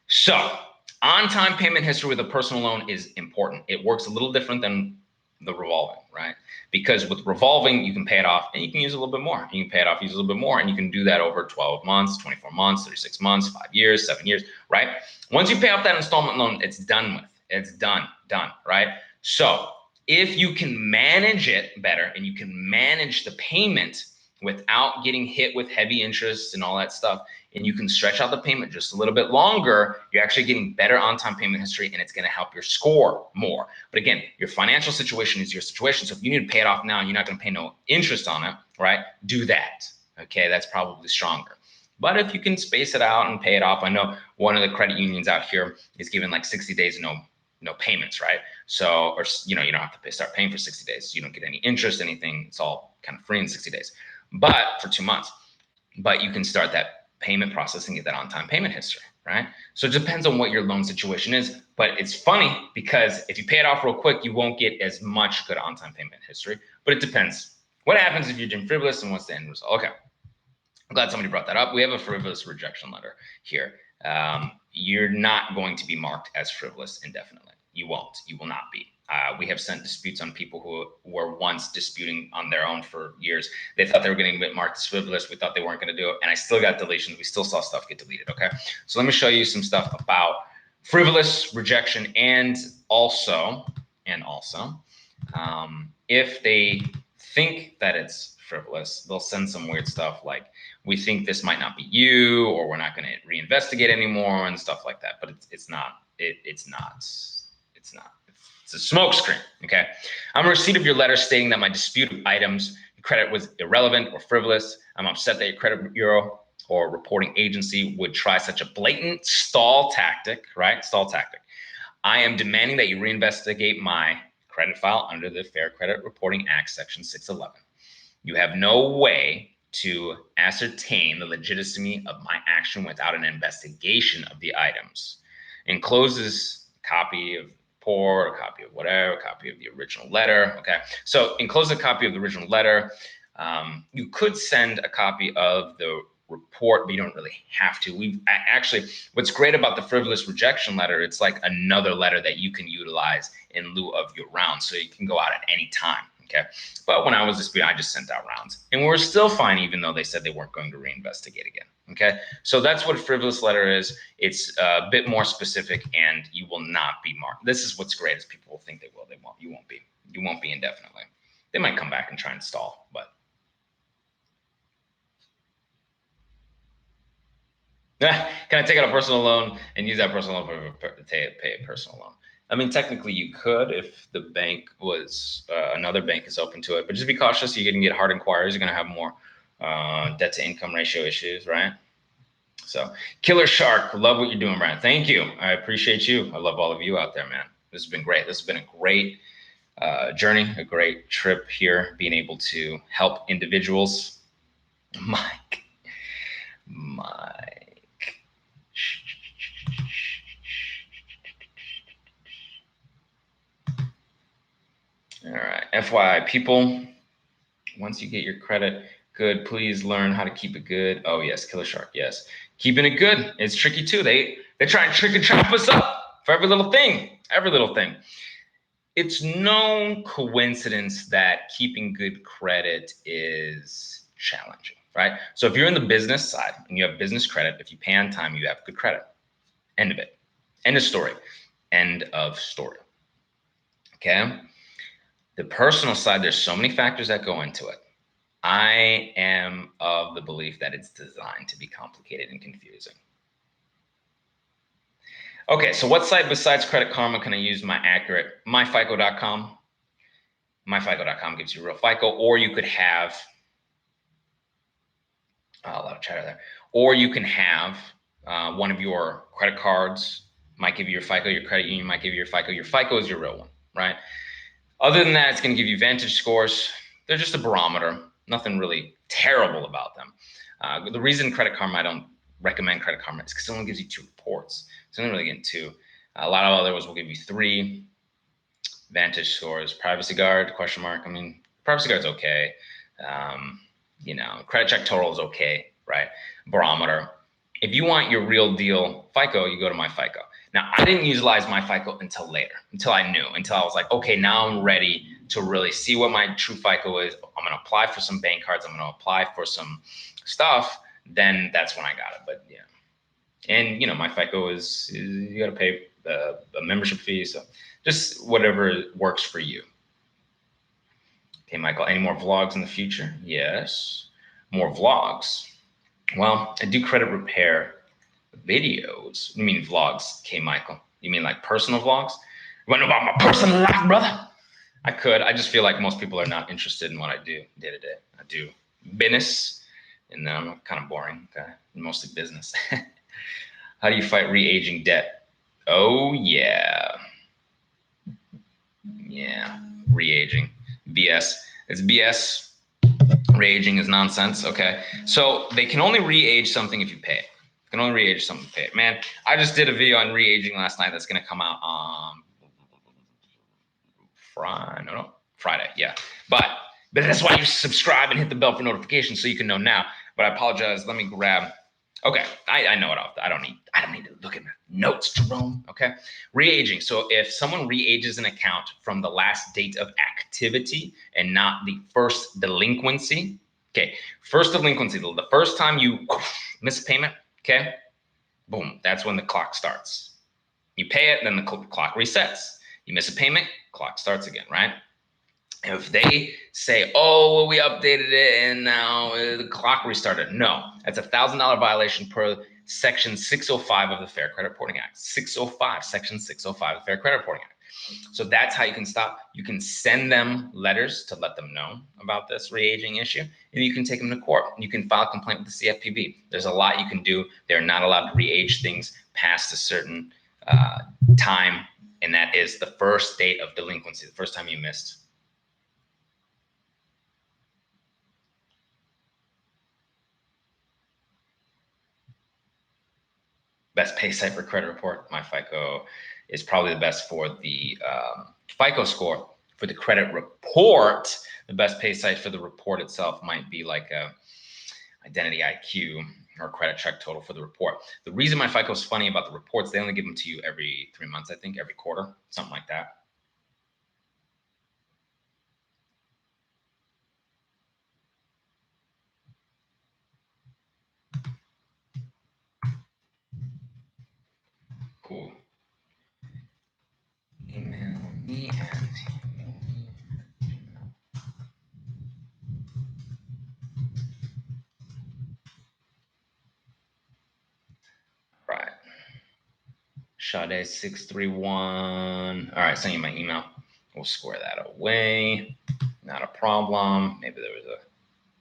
so on-time payment history with a personal loan is important. It works a little different than the revolving, right? Because with revolving, you can pay it off and you can use a little bit more. You can pay it off, use a little bit more, and you can do that over 12 months, 24 months, 36 months, 5 years, 7 years, right? Once you pay off that installment loan, it's done with. It's done, right? So if you can manage it better and you can manage the payment without getting hit with heavy interest and all that stuff, and you can stretch out the payment just a little bit longer, you're actually getting better on-time payment history and it's going to help your score more. But again, your financial situation is your situation. So if you need to pay it off now and you're not going to pay no interest on it, right? Do that. Okay, that's probably stronger. But if you can space it out and pay it off, I know one of the credit unions out here is giving like 60 days no payments, right? So, or you don't have to start paying for 60 days. You don't get any interest, anything. It's all kind of free in 60 days, but for 2 months. But you can start that payment process and get that on-time payment history, right? So it depends on what your loan situation is. But it's funny because if you pay it off real quick, you won't get as much good on-time payment history. But it depends. What happens if you're doing frivolous and what's the end result? Okay, I'm glad somebody brought that up. We have a frivolous rejection letter here. You're not going to be marked as frivolous indefinitely. You won't. You will not be. We have sent disputes on people who were once disputing on their own for years. They thought they were getting a bit marked as frivolous. We thought they weren't going to do it. And I still got deletions. We still saw stuff get deleted. Okay. So let me show you some stuff about frivolous rejection and also, if they think that it's frivolous, they'll send some weird stuff like, we think this might not be you, or we're not going to reinvestigate anymore and stuff like that. But it's not. It's a smoke screen. Okay. I'm a receipt of your letter stating that my disputed items credit was irrelevant or frivolous. I'm upset that your credit bureau or reporting agency would try such a blatant stall tactic, right? Stall tactic. I am demanding that you reinvestigate my credit file under the Fair Credit Reporting Act, Section 611. You have no way to ascertain the legitimacy of my action without an investigation of the items. Encloses a copy of report, a copy of whatever, a copy of the original letter. Okay, so enclose a copy of the original letter. You could send a copy of the report, but you don't really have to. We've actually, what's great about the frivolous rejection letter, it's like another letter that you can utilize in lieu of your round, so you can go out at any time. Okay, but when I was disputing, I just sent out rounds, and we're still fine, even though they said they weren't going to reinvestigate again. Okay, so that's what a frivolous letter is. It's a bit more specific, and you will not be marked. This is what's great, is people will think they will. They won't. You won't be. You won't be indefinitely. They might come back and try and stall, but can I take out a personal loan and use that personal loan to pay a personal loan? I mean, technically you could if the bank was, another bank is open to it, but just be cautious. You're going to get hard inquiries. You're going to have more debt to income ratio issues, right? So, Killer Shark, love what you're doing, Brian. Thank you. I appreciate you. I love all of you out there, man. This has been great. This has been a great journey, a great trip here, being able to help individuals. Mike. All right. FYI, people, once you get your credit good, please learn how to keep it good. Oh, yes. Killer Shark. Yes. Keeping it good. It's tricky too. They try and trick and trap us up for every little thing. Every little thing. It's no coincidence that keeping good credit is challenging, right? So if you're in the business side and you have business credit, if you pay on time, you have good credit. End of it. End of story. End of story. Okay. The personal side, there's so many factors that go into it. I am of the belief that it's designed to be complicated and confusing. Okay, so what site besides Credit Karma can I use my accurate myfico.com? Myfico.com gives you real FICO, or you could have a lot of chatter there, or you can have one of your credit cards might give you your FICO, your credit union might give you your FICO. Your FICO is your real one, right? Other than that, it's going to give you Vantage scores. They're just a barometer. Nothing really terrible about them. The reason Credit Karma, I don't recommend Credit Karma, is because it only gives you 2 reports. So I'm only really getting 2. A lot of others will give you 3 Vantage scores. Privacy Guard, question mark. I mean, Privacy Guard's okay. You know, Credit Check Total is okay, right? Barometer. If you want your real deal FICO, you go to my FICO. Now, I didn't utilize my FICO until later, until I knew, until I was like, okay, now I'm ready to really see what my true FICO is. I'm going to apply for some bank cards. I'm going to apply for some stuff. Then that's when I got it. But yeah. And, you know, my FICO is you got to pay a membership fee. So just whatever works for you. Okay, Michael, any more vlogs in the future? Yes. More vlogs. Well, I do credit repair videos. You mean vlogs, okay, Michael? You mean like personal vlogs? You want to know about my personal life, brother? I could. I just feel like most people are not interested in what I do day to day. I do business, and then I'm kind of boring. Okay? Mostly business. How do you fight re-aging debt? Oh, yeah. Yeah, re-aging. BS. It's BS. Re-aging is nonsense. Okay. So they can only re-age something if you pay it. You can only re-age something if you pay it. Man, I just did a video on re-aging last night that's going to come out on Friday. Yeah. But that's why you subscribe and hit the bell for notifications so you can know now. But I apologize. Let me grab. Okay, I know it off. I don't need to look at my notes, Jerome. Okay, re-aging. So if someone re-ages an account from the last date of activity and not the first delinquency. Okay, first delinquency, the first time you miss a payment. Okay, boom, that's when the clock starts. You pay it, then the clock resets. You miss a payment, clock starts again, right? If they say, oh, well, we updated it and now the clock restarted. No, that's $1,000 violation per Section 605 of the Fair Credit Reporting Act. 605, Section 605 of the Fair Credit Reporting Act. So that's how you can stop. You can send them letters to let them know about this re-aging issue, and you can take them to court. You can file a complaint with the CFPB. There's a lot you can do. They're not allowed to re-age things past a certain time, and that is the first date of delinquency, the first time you missed. Best pay site for credit report. My FICO is probably the best for the FICO score. For the credit report, the best pay site for the report itself might be like a Identity IQ or Credit Check Total for the report. The reason my FICO is funny about the reports, they only give them to you every 3 months, I think, every quarter, something like that. Cool. Email me and right. Sade 631. All right, send you my email. We'll square that away. Not a problem. Maybe there was a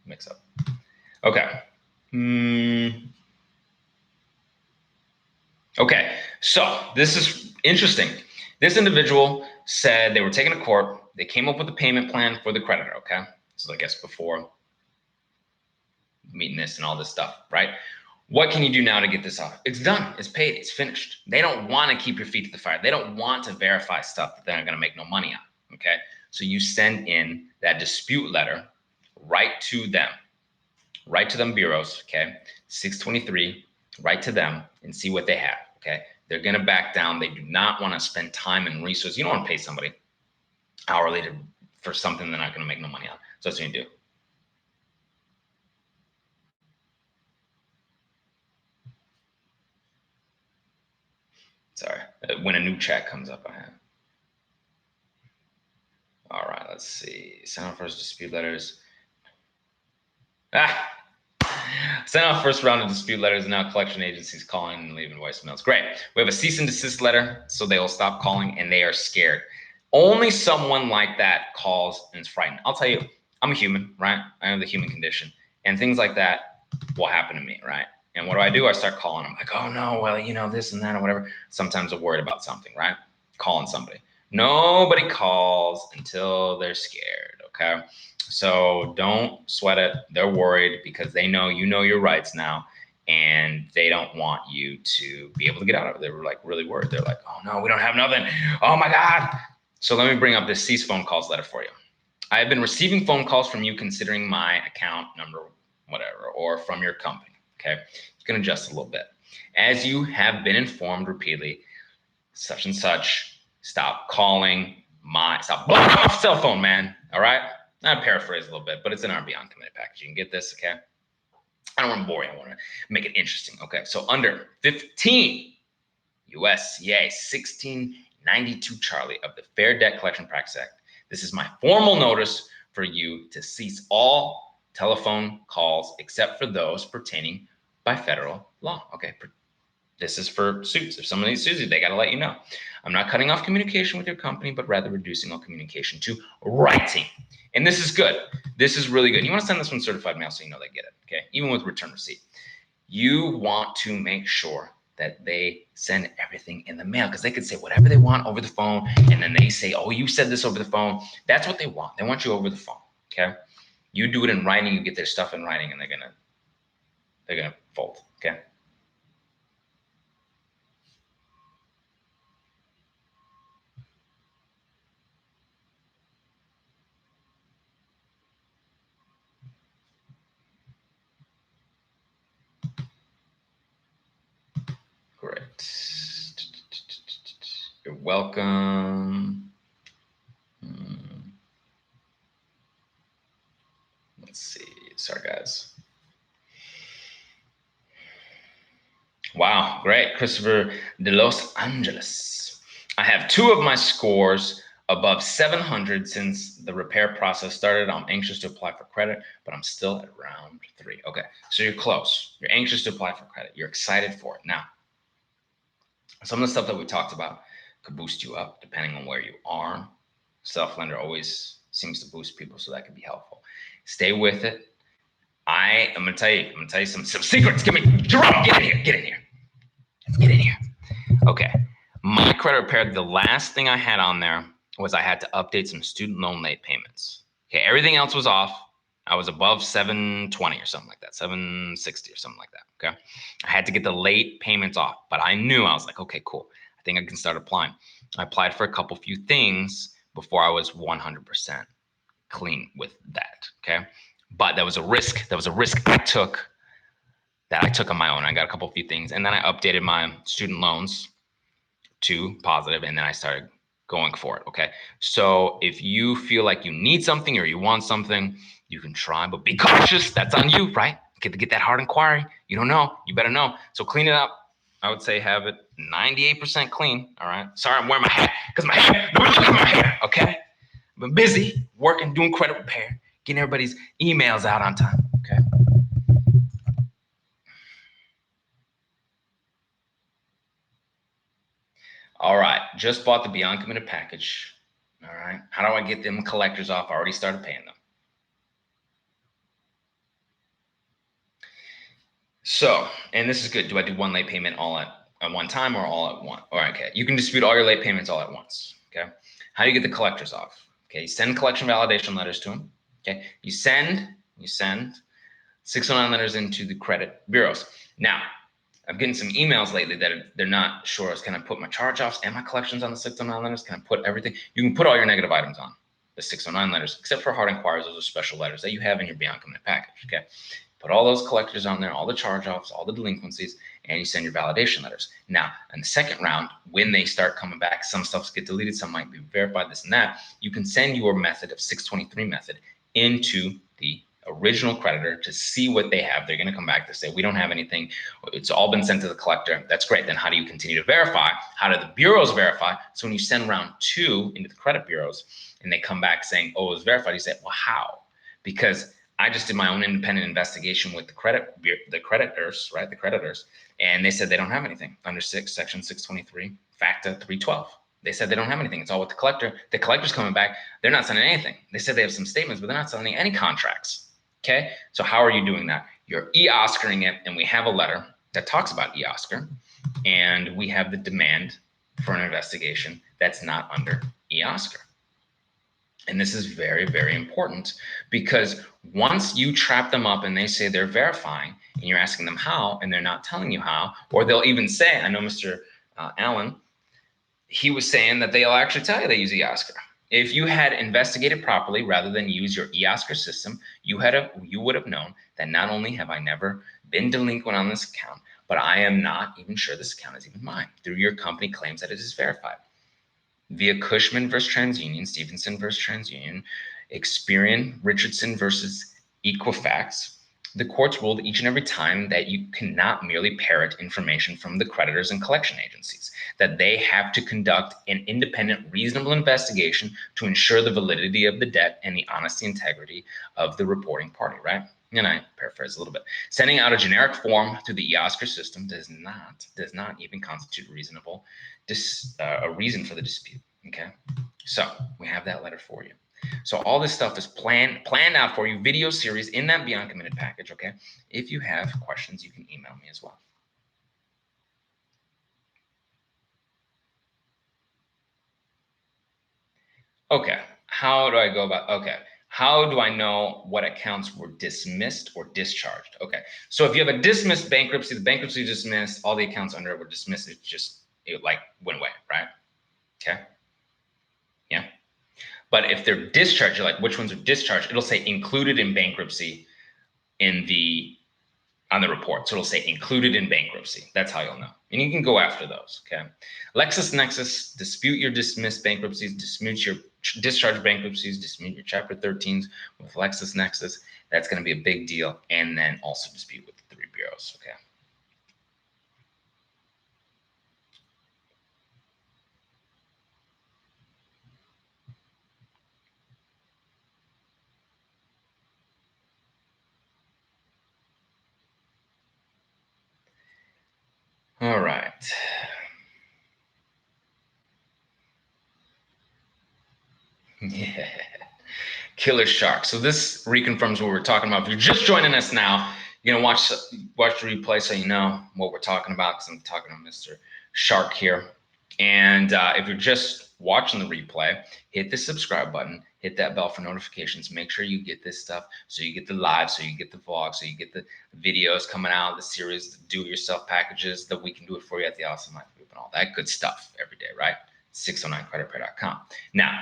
mix up. Okay. Okay, so this is interesting. This individual said they were taken to court. They came up with a payment plan for the creditor, okay? So I guess before meeting this and all this stuff, right? What can you do now to get this off? It's done. It's paid. It's finished. They don't want to keep your feet to the fire. They don't want to verify stuff that they're not going to make no money on, okay? So you send in that dispute letter right to them bureaus, okay? 623, right to them and see what they have, okay? They're going to back down. They do not want to spend time and resources. You don't want to pay somebody hourly for something they're not going to make no money on. So that's what you do. Sorry, when a new check comes up, I have. All right, let's see. Send out first dispute letters. Send out first round of dispute letters, and now collection agencies calling and leaving voicemails. Great. We have a cease and desist letter, so they will stop calling, and they are scared. Only someone like that calls and is frightened. I'll tell you, I'm a human, right? I have the human condition, and things like that will happen to me, right? And what do? I start calling them like, oh no, well, you know, this and that or whatever. Sometimes I'm worried about something, right? Calling somebody. Nobody calls until they're scared, okay? So don't sweat it. They're worried because they know you know your rights now, and they don't want you to be able to get out of it. They were like really worried. They're like, oh no, we don't have nothing. Oh my God. So let me bring up this cease phone calls letter for you. I have been receiving phone calls from you considering my account number, whatever, or from your company. Okay. You can adjust a little bit. As you have been informed repeatedly, such and such, stop calling stop blowing off cell phone, man. All right. I paraphrase a little bit, but it's in our Beyond Committed package. You can get this, okay? I don't want to bore you. I want to make it interesting, okay? So under 15 USCA 1692 Charlie of the Fair Debt Collection Practices Act, this is my formal notice for you to cease all telephone calls except for those pertaining by federal law, okay? This is for suits. If somebody sues you, they got to let you know. I'm not cutting off communication with your company, but rather reducing all communication to writing. And this is good. This is really good. You want to send this one certified mail so you know they get it, okay? Even with return receipt. You want to make sure that they send everything in the mail because they could say whatever they want over the phone, and then they say, oh, you said this over the phone. That's what they want. They want you over the phone, okay? You do it in writing, you get their stuff in writing, and they're gonna fold, okay? Great. You're welcome. Let's see. Sorry, guys. Wow, great. Christopher de Los Angeles. I have 2 of my scores above 700 since the repair process started. I'm anxious to apply for credit, but I'm still at round 3. Okay, so you're close. You're anxious to apply for credit. You're excited for it. Now, some of the stuff that we talked about could boost you up depending on where you are. Self-lender always seems to boost people, so that could be helpful. Stay with it. I'm gonna tell you some secrets. Jerome, get in here. Get in here. Okay. My credit repair, the last thing I had on there was I had to update some student loan late payments. Okay, everything else was off. I was above 720 or something like that, 760 or something like that. Okay. I had to get the late payments off, but I knew, I was like, okay, cool. I think I can start applying. I applied for a few things before I was 100% clean with that. Okay. But that was a risk. That was a risk I took on my own. I got a few things, and then I updated my student loans to positive, and then I started going for it. Okay. So if you feel like you need something or you want something, you can try, but be cautious. That's on you, right? Get that hard inquiry. You don't know. You better know. So clean it up. I would say have it 98% clean. All right. Sorry, I'm wearing my hat because my hair, nobody look at my hair. Okay. I've been busy working, doing credit repair, getting everybody's emails out on time. Okay. All right, just bought the Beyond Committed package. All right, how do I get them collectors off? I already started paying them. So, and this is good. Do I do one late payment all at one time or all at once? All right, okay. You can dispute all your late payments all at once. Okay. How do you get the collectors off? Okay. You send collection validation letters to them. Okay. You send 609 letters into the credit bureaus. Now, I'm getting some emails lately that they're not sure. Can I put my charge-offs and my collections on the 609 letters? Can I put everything? You can put all your negative items on the 609 letters, except for hard inquiries. Those are special letters that you have in your Beyond Committed package. Okay. Put all those collectors on there, all the charge-offs, all the delinquencies, and you send your validation letters. Now, in the second round, when they start coming back, some stuff get deleted, some might be verified, this and that. You can send your method of 623 method into the original creditor to see what they have. They're going to come back to say, we don't have anything. It's all been sent to the collector. That's great. Then how do you continue to verify? How do the bureaus verify? So when you send round 2 into the credit bureaus and they come back saying, oh, it was verified, you say, well, how? Because I just did my own independent investigation with the creditors, right? The creditors, and they said they don't have anything under section 623, FACTA 312. They said they don't have anything. It's all with the collector. The collector's coming back. They're not sending anything. They said they have some statements, but they're not sending any contracts. Okay. So how are you doing that? You're e-Oscaring it, and we have a letter that talks about e-Oscar, and we have the demand for an investigation that's not under e-Oscar. And this is very, very important, because once you trap them up and they say they're verifying and you're asking them how and they're not telling you how, or they'll even say, I know Mr. Allen, he was saying that they'll actually tell you they use eOscar. If you had investigated properly rather than use your eOscar system, you would have known that not only have I never been delinquent on this account, but I am not even sure this account is even mine through your company claims that it is verified. Via Cushman versus TransUnion, Stevenson versus TransUnion, Experian, Richardson versus Equifax, the courts ruled each and every time that you cannot merely parrot information from the creditors and collection agencies, that they have to conduct an independent, reasonable investigation to ensure the validity of the debt and the honesty and integrity of the reporting party, right? And I paraphrase a little bit. Sending out a generic form through the eOscar system does not even constitute reasonable a reason for the dispute. Okay, so we have that letter for you. So all this stuff is planned out for you, video series in that Beyond Committed package. Okay, if you have questions, you can email me as well. Okay, how do I go about? Okay, how do I know what accounts were dismissed or discharged? Okay, so if you have a dismissed bankruptcy, the bankruptcy dismissed, all the accounts under it were dismissed. It like went away, right? Okay. Yeah. But if they're discharged, you're like, which ones are discharged? It'll say included in bankruptcy on the report. So it'll say included in bankruptcy. That's how you'll know. And you can go after those. Okay. LexisNexis, dispute your dismissed bankruptcies, dispute your discharge bankruptcies, dispute your chapter 13s with LexisNexis. That's going to be a big deal. And then also dispute with the 3 bureaus. Okay. All right. Yeah. Killer Shark. So this reconfirms what we're talking about. If you're just joining us now, you're gonna watch the replay so you know what we're talking about, because I'm talking to Mr. Shark here. And if you're just watching the replay, hit the subscribe button, hit that bell for notifications. Make sure you get this stuff, so you get the live, so you get the vlog, so you get the videos coming out, the series, the do-it-yourself packages that we can do it for you at the Awesome Life Group and all that good stuff every day, right? 609creditrepair.com. Now,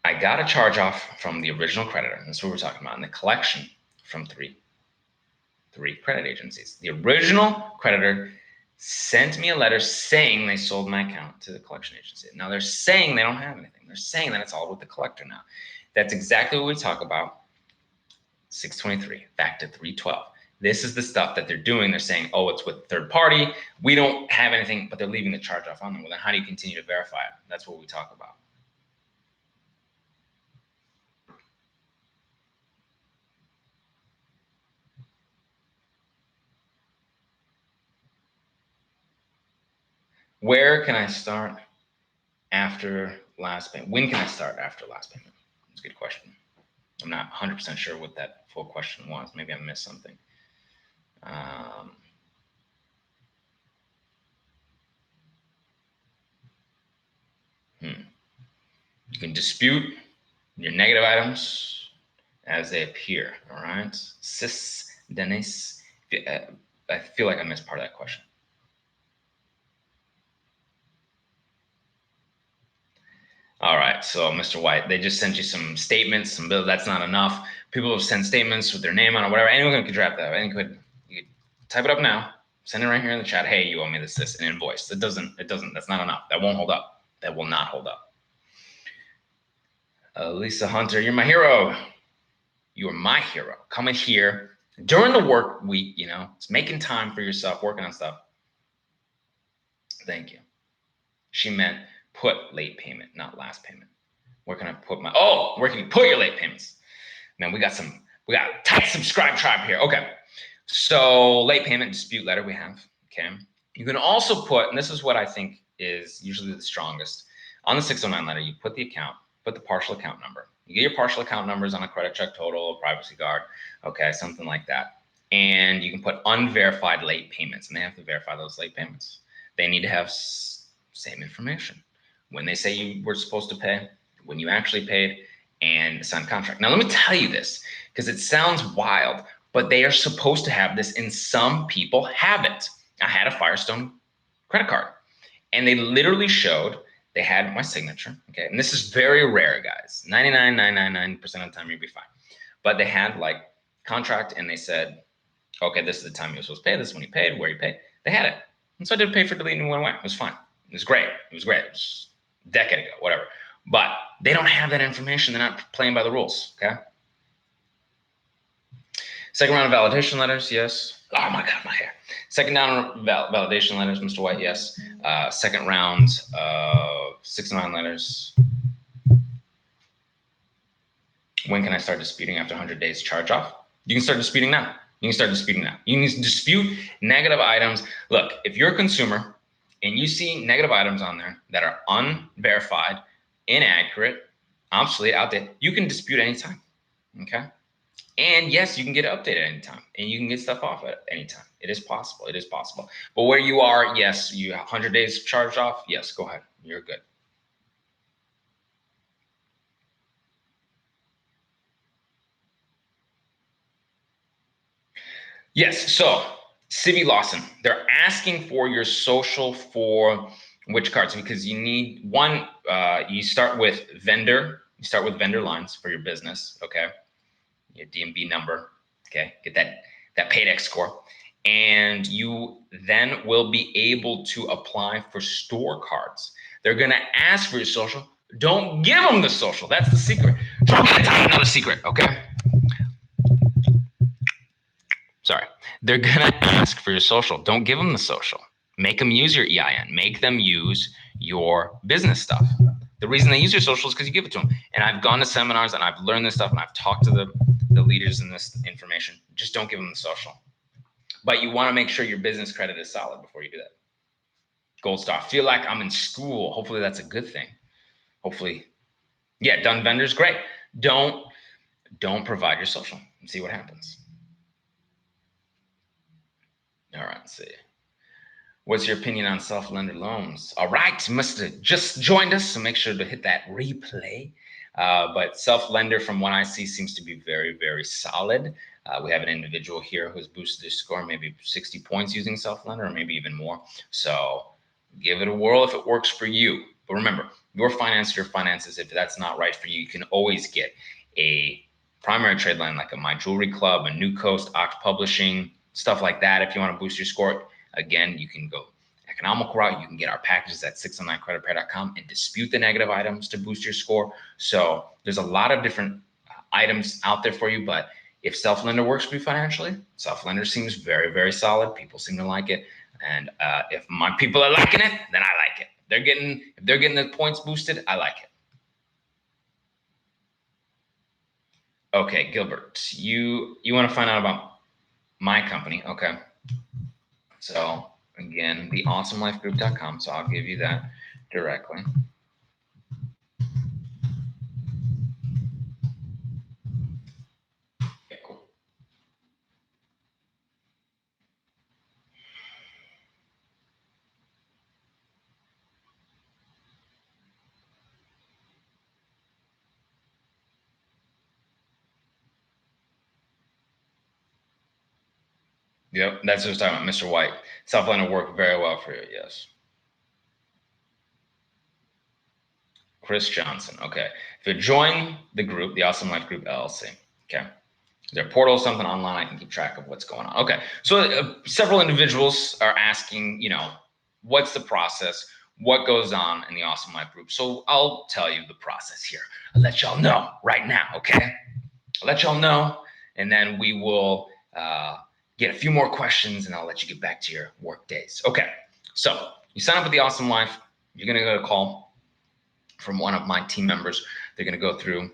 I got a charge off from the original creditor. That's what we're talking about. And the collection from three credit agencies. The original creditor sent me a letter saying they sold my account to the collection agency. Now they're saying they don't have anything. They're saying that it's all with the collector now. That's exactly what we talk about. 623, FACTA 312. This is the stuff that they're doing. They're saying, oh, it's with third party. We don't have anything, but they're leaving the charge off on them. Well, then how do you continue to verify it? That's what we talk about. Where can I start after last payment? When can I start after last payment? That's a good question. I'm not 100% sure what that full question was. Maybe I missed something. You can dispute your negative items as they appear. All right. Sis Dennis. I feel like I missed part of that question. All right, so Mr. White, they just sent you some statements, some bills. That's not enough. People have sent statements with their name on it, whatever. Anyone could draft that. You could type it up now, send it right here in the chat. Hey, you owe me this, an invoice. It doesn't, that's not enough. That won't hold up. That will not hold up. Lisa Hunter, you're my hero. You are my hero. Coming here during the work week, you know, it's making time for yourself, working on stuff. Thank you. She meant put late payment, not last payment. Where can I put my, where can you put your late payments? Man, we got tight subscribe tribe here. Okay. So late payment dispute letter we have. Okay. You can also put, and this is what I think is usually the strongest, on the 609 letter, you put the account, put the partial account number. You get your partial account numbers on a credit check total, privacy guard, okay, something like that. And you can put unverified late payments, and they have to verify those late payments. They need to have same information. When they say you were supposed to pay, when you actually paid, and sign contract. Now, let me tell you this, because it sounds wild, but they are supposed to have this, and some people have it. I had a Firestone credit card, and they literally showed they had my signature. Okay, and this is very rare, guys. 99.999% of the time you'll be fine. But they had like contract, and they said, okay, this is the time you're supposed to pay. This is when you paid, where you paid. They had it, and so I did pay for delete and went away. It was fine. It was great. It was great. It was a decade ago, whatever. But they don't have that information. They're not playing by the rules. Okay. Second round of validation letters, yes. Oh my God, my hair. Second round of validation letters, Mr. White, yes. Second round of 609 letters. When can I start disputing after 100 days charge off? You can start disputing now. You can start disputing now. You can dispute negative items. Look, if you're a consumer and you see negative items on there that are unverified, inaccurate, obsolete, outdated, you can dispute anytime. Okay. And yes, you can get it updated anytime, and you can get stuff off at any time. It is possible. It is possible. But where you are, yes, you have 100 days charged off. Yes, go ahead. You're good. Yes. So, Civi Lawson, they're asking for your social for which cards? Because you need one. You start with vendor. You start with vendor lines for your business. Okay. Your DMB number. Okay. Get that PAYDEX score. And you then will be able to apply for store cards. They're going to ask for your social. Don't give them the social. That's the secret. Don't get to know the secret, okay? Sorry. They're going to ask for your social. Don't give them the social. Make them use your EIN. Make them use your business stuff. The reason they use your social is because you give it to them. And I've gone to seminars and I've learned this stuff and I've talked to the leaders in this information. Just don't give them the social. But you want to make sure your business credit is solid before you do that. Gold star. Feel like I'm in school. Hopefully that's a good thing. Hopefully, yeah, done vendors, great. Don't provide your social and see what happens. All right, let's see. What's your opinion on self-lender loans? All right, you must have just joined us, so make sure to hit that replay. But self-lender, from what I see, seems to be very, very solid. We have an individual here who's boosted his score maybe 60 points using self-lender, or maybe even more. So give it a whirl if it works for you. But remember, your finances, if that's not right for you, you can always get a primary trade line like a My Jewelry Club, a New Coast, Oct Publishing, stuff like that. If you want to boost your score, again, you can go economical route. You can get our packages at 609creditrepair.com and dispute the negative items to boost your score. So there's a lot of different items out there for you, but if self-lender works for you financially, self-lender seems very, very solid. People seem to like it. And if my people are liking it, then I like it. If they're getting the points boosted, I like it. Okay, Gilbert, you want to find out about my company. Okay. So Again, theawesomelifegroup.com. So I'll give you that directly. Okay, cool. Yep, that's what I was talking about, Mr. White. Self-line will work very well for you, yes. Chris Johnson, okay. If you join the group, the Awesome Life Group LLC, okay. Is there a portal, something online I can keep track of what's going on? Okay, so several individuals are asking, what's the process? What goes on in the Awesome Life Group? So I'll tell you the process here. I'll let y'all know right now, okay? I'll let y'all know, and then we will get a few more questions, and I'll let you get back to your work days. Okay, so you sign up with the Awesome Life. You're going to get a call from one of my team members. They're going to go through,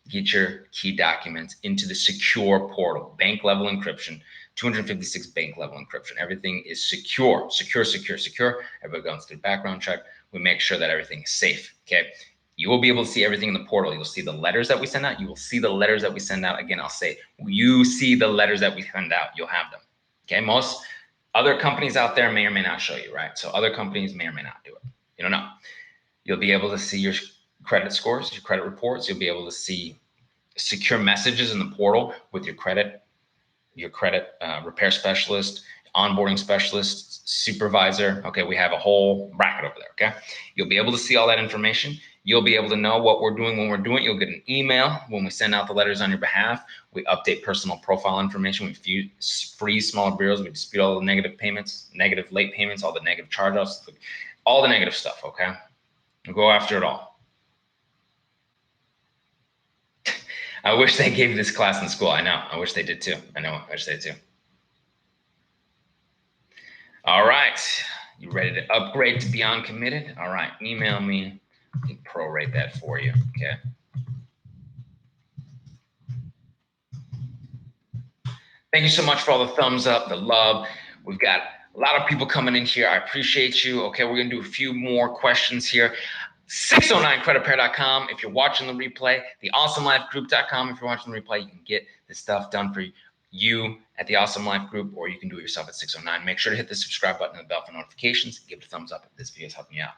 get your key documents into the secure portal, bank level encryption, 256 bank level encryption. Everything is secure. Everybody goes through the background check. We make sure that everything is safe, okay? You will be able to see everything in the portal. You'll see the letters that we send out. You will see the letters that we send out. Again, I'll say, you see the letters that we send out. You'll have them, okay? Most other companies out there may or may not show you, right? So other companies may or may not do it. You don't know. You'll be able to see your credit scores, your credit reports. You'll be able to see secure messages in the portal with your credit repair specialist, onboarding specialist, supervisor. Okay, we have a whole bracket over there, okay? You'll be able to see all that information. You'll be able to know what we're doing when we're doing it. You'll get an email when we send out the letters on your behalf. We update personal profile information. We freeze smaller bureaus. We dispute all the negative payments, negative late payments, all the negative charge-offs, all the negative stuff, okay? We'll go after it all. I wish they gave this class in school. I know. I wish they did too. I wish they did too. All right. You ready to upgrade to Beyond Committed? All right. Email me. I can prorate that for you. Okay. Thank you so much for all the thumbs up, the love. We've got a lot of people coming in here. I appreciate you. Okay. We're going to do a few more questions here. 609creditrepair.com if you're watching the replay, theawesomelifegroup.com if you're watching the replay. You can get this stuff done for you at the Awesome Life Group, or you can do it yourself at 609. Make sure to hit the subscribe button and the bell for notifications. Give it a thumbs up if this video is helping you out.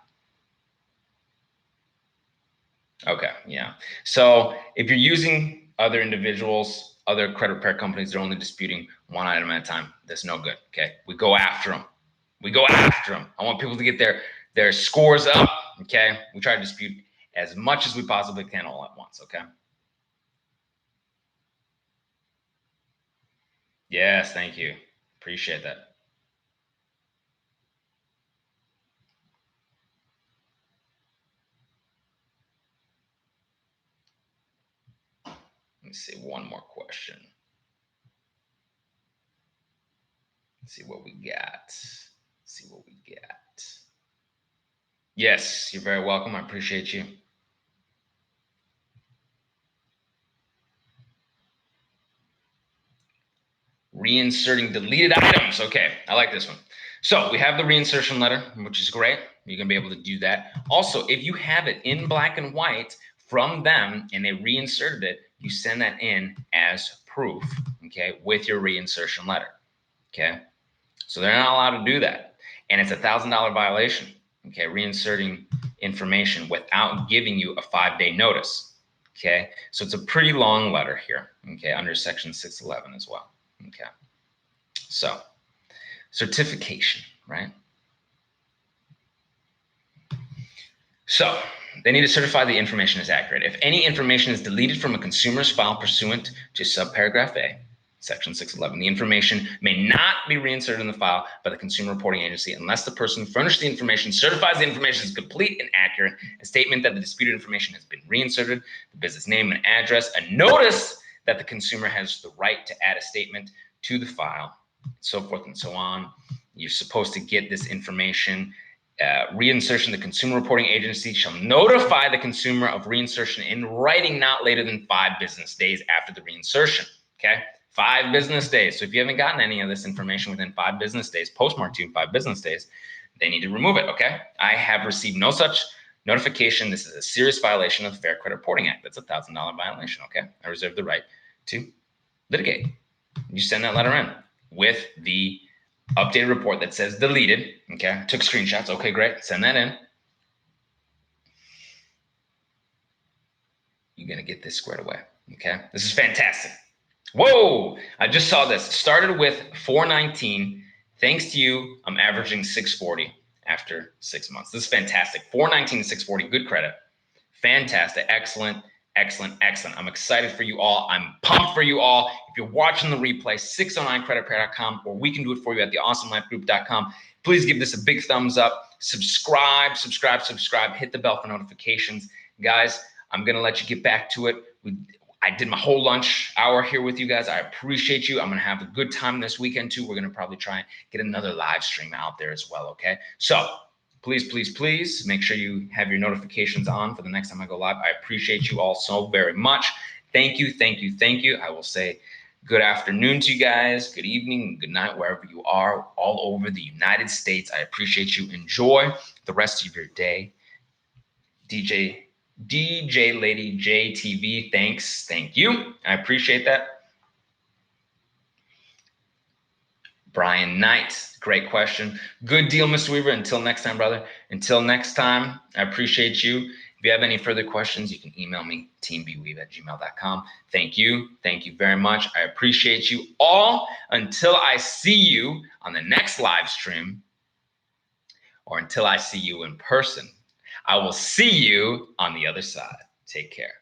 Okay, yeah. So if you're using other individuals, other credit repair companies, they're only disputing one item at a time. That's no good, okay? We go after them. I want people to get their scores up, okay? We try to dispute as much as we possibly can all at once, okay? Yes, thank you. Appreciate that. Let me see one more question. Let's see what we got. Yes, you're very welcome. I appreciate you. Reinserting deleted items. Okay, I like this one. So we have the reinsertion letter, which is great. You're going to be able to do that. Also, if you have it in black and white from them and they reinserted it, you send that in as proof, okay, with your reinsertion letter, okay? So they're not allowed to do that. And it's a $1,000 violation, okay, reinserting information without giving you a 5-day notice, okay? So it's a pretty long letter here, okay, under section 611 as well, okay? So certification, right? So they need to certify the information is accurate. If any information is deleted from a consumer's file pursuant to subparagraph A, section 611, the information may not be reinserted in the file by the consumer reporting agency unless the person who furnished the information certifies the information is complete and accurate, a statement that the disputed information has been reinserted, the business name and address, a notice that the consumer has the right to add a statement to the file, so forth and so on. You're supposed to get this information. Reinsertion, the consumer reporting agency shall notify the consumer of reinsertion in writing not later than 5 business days after the reinsertion, okay? 5 business days. So if you haven't gotten any of this information within 5 business days, postmarked to you in 5 business days, they need to remove it, okay? I have received no such notification. This is a serious violation of the Fair Credit Reporting Act. That's a $1,000 violation, okay? I reserve the right to litigate. You send that letter in with the updated report that says deleted, okay? Took screenshots, okay, great. Send that in. You're gonna get this squared away, okay? This is fantastic. Whoa, I just saw this. Started with 419. Thanks to you, I'm averaging 640 after 6 months. This is fantastic. 419 to 640, good credit. Fantastic, excellent, excellent, excellent. I'm excited for you all. I'm pumped for you all. If you're watching the replay, 609creditrepair.com, or we can do it for you at theawesomelifegroup.com. Please give this a big thumbs up. Subscribe, hit the bell for notifications. Guys, I'm gonna let you get back to it. I did my whole lunch hour here with you guys. I appreciate you. I'm going to have a good time this weekend too. We're going to probably try and get another live stream out there as well, okay? So please, please, please make sure you have your notifications on for the next time I go live. I appreciate you all so very much. Thank you, thank you, thank you. I will say good afternoon to you guys, good evening, good night, wherever you are, all over the United States. I appreciate you. Enjoy the rest of your day. DJ Lady JTV, thanks. Thank you. I appreciate that. Brian Knight, great question. Good deal, Mr. Weaver. Until next time, brother. Until next time, I appreciate you. If you have any further questions, you can email me, teambweave@gmail.com. Thank you. Thank you very much. I appreciate you all. Until I see you on the next live stream, or until I see you in person, I will see you on the other side. Take care.